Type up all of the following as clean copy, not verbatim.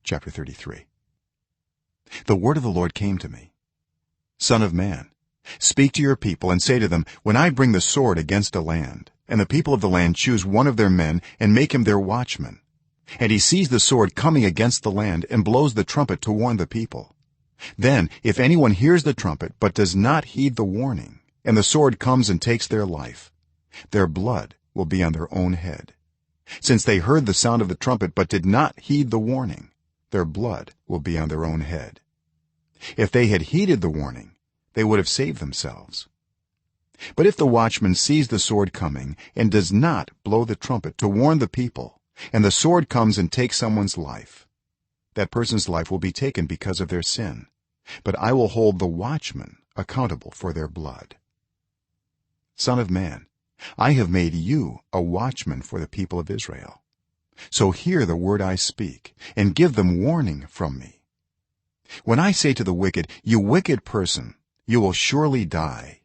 chapter 33. The word of the Lord came to me: Son of man, speak to your people and say to them, when I bring the sword against a land, and the people of the land choose one of their men and make him their watchman, and he sees the sword coming against the land and blows the trumpet to warn the people, then if anyone hears the trumpet but does not heed the warning, and the sword comes and takes their life, their blood will be on their own head. Since they heard the sound of the trumpet but did not heed the warning, their blood will be on their own head. If they had heeded the warning, they would have saved themselves. But if the watchman sees the sword coming and does not blow the trumpet to warn the people, and the sword comes and takes someone's life, that person's life will be taken because of their sin, but I will hold the watchman accountable for their blood. Son of man, I have made you a watchman for the people of Israel. So hear the word I speak and give them warning from me. When I say to the wicked, you wicked person, you will surely die,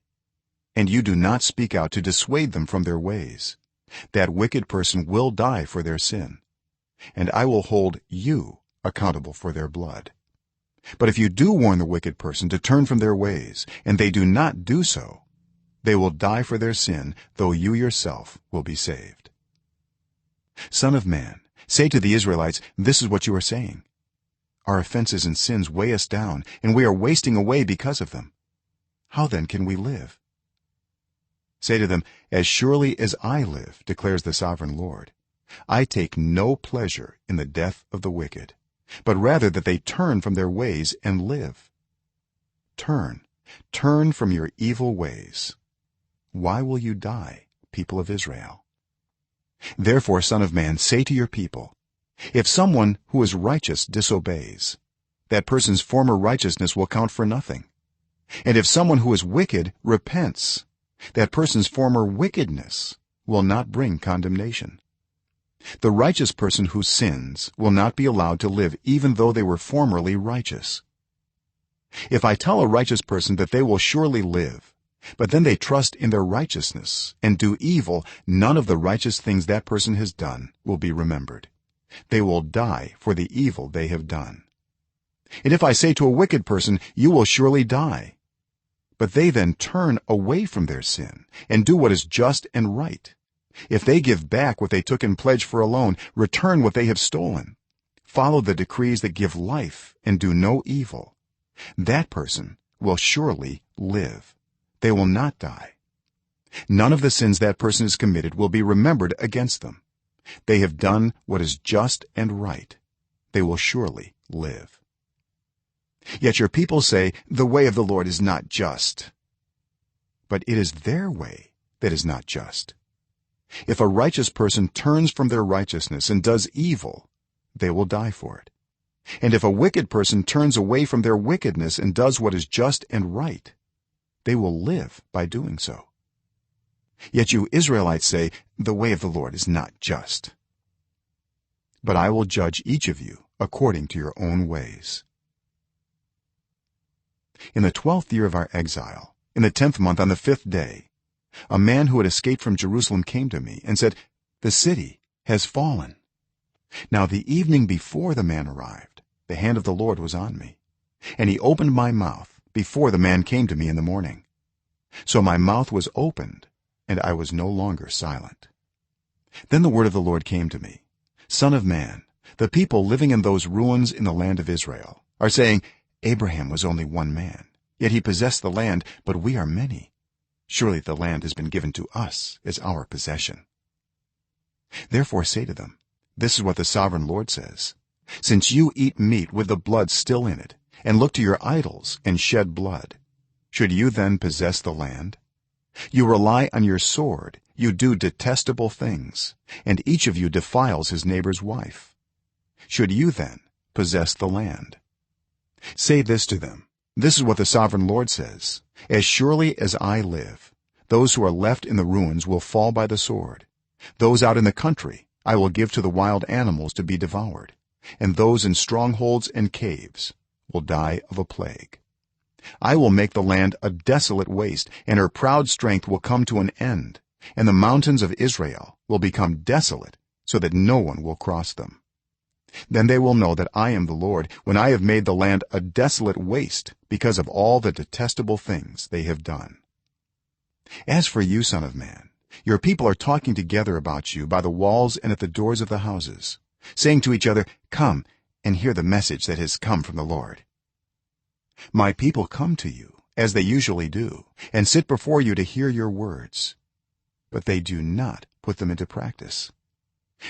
and you do not speak out to dissuade them from their ways, that wicked person will die for their sin, and I will hold you accountable for their blood. But if you do warn the wicked person to turn from their ways, and they do not do so, they will die for their sin, though you yourself will be saved. Son of man, say to the Israelites, this is what you are saying: our offenses and sins weigh us down, and we are wasting away because of them. How then can we live? Say to them, as surely as I live, declares the sovereign Lord, I take no pleasure in the death of the wicked, but rather that they turn from their ways and live. Turn from your evil ways. Why will you die, people of Israel? Therefore, son of man, say to your people, if someone who is righteous disobeys, that person's former righteousness will count for nothing, and if someone who is wicked repents, that person's former wickedness will not bring condemnation. The righteous person who sins will not be allowed to live even though they were formerly righteous. If I tell a righteous person that they will surely live, but then they trust in their righteousness and do evil, none of the righteous things that person has done will be remembered. They will die for the evil they have done. And if I say to a wicked person, you will surely die, but they then turn away from their sin and do what is just and right, if they give back what they took in pledge for a loan, return what they have stolen, follow the decrees that give life and do no evil, that person will surely live. They will not die. None of the sins that person has committed will be remembered against them. They have done what is just and right. They will surely live. Yet your people say, the way of the Lord is not just. But it is their way that is not just. If a righteous person turns from their righteousness and does evil, they will die for it. And if a wicked person turns away from their wickedness and does what is just and right, they will live by doing so. Yet you Israelites say, the way of the Lord is not just. But I will judge each of you according to your own ways. In the 12th year of our exile, in the 10th month, on the 5th day, a man who had escaped from Jerusalem came to me and said, the city has fallen. Now the evening before the man arrived, the hand of the Lord was on me, and he opened my mouth before the man came to me in the morning. So my mouth was opened, and I was no longer silent. Then the word of the Lord came to me: Son of man, the people living in those ruins in the land of Israel are saying, Abraham was only one man, yet he possessed the land, but we are many. Surely the land has been given to us as our possession. Therefore say to them, this is what the sovereign Lord says: since you eat meat with the blood still in it, and look to your idols and shed blood, should you then possess the land? You rely on your sword, you do detestable things, and each of you defiles his neighbor's wife. Should you then possess the land? Say this to them: this is what the sovereign Lord says: as surely as I live, those who are left in the ruins will fall by the sword, those out in the country I will give to the wild animals to be devoured, and those in strongholds and caves will die of a plague. I will make the land a desolate waste, and her proud strength will come to an end, and the mountains of Israel will become desolate, so that no one will cross them. then they will know that I am the Lord when I have made the land a desolate waste because of all the detestable things they have done. As for you, son of man, your people are talking together about you by the walls and at the doors of the houses, saying to each other, come and hear the message that has come from the Lord. My people come to you as they usually do and sit before you to hear your words, but they do not put them into practice.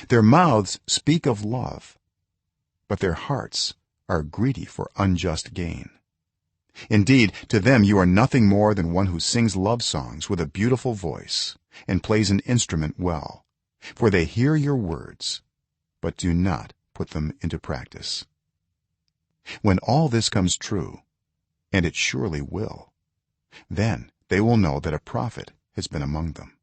Their mouths speak of love, but their hearts are greedy for unjust gain. Indeed, to them you are nothing more than one who sings love songs with a beautiful voice and plays an instrument well, for they hear your words but do not put them into practice. When all this comes true, and it surely will, then they will know that a prophet has been among them.